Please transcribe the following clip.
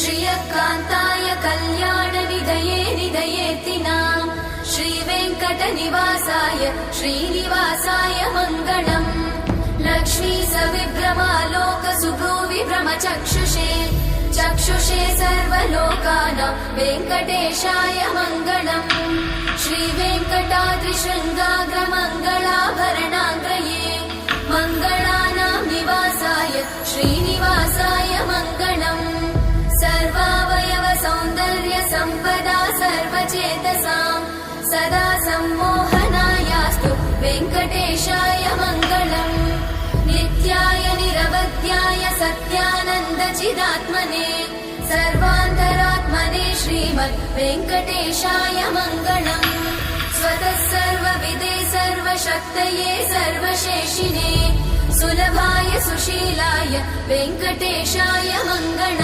श्रियकान्ताय कल्याणनिधये निधयेतिनाम् श्रीवेङ्कटनिवासाय श्रीनिवासाय मङ्गलम्। लक्ष्मी सविभ्रमालोकसुभ्रूविभ्रमचक्षुषे चक्षुषे सर्वलोकानां वेङ्कटेशाय मङ्गलम्। श्रीवेङ्कटाद्रिशृङ्गाग्रमङ्गलाभरणाङ्गये मङ्गलानां निवासाय श्रीनिवासाय मङ्गलम्। सर्वावयव सौन्दर्य सम्पदा सर्वचेतसां सदा सम्मोहनायास्तु वेङ्कटेशाय मङ्गलम्। नित्याय निरवध्याय सत्यानन्दचिदात्मने सर्वान्तरात्मने श्रीमद् वेङ्कटेशाय मङ्गलम्। स्वतः सर्वविदे सर्वशक्तये सर्वशेषिने सुलभाय सुशीलाय वेङ्कटेशाय मङ्गलम्।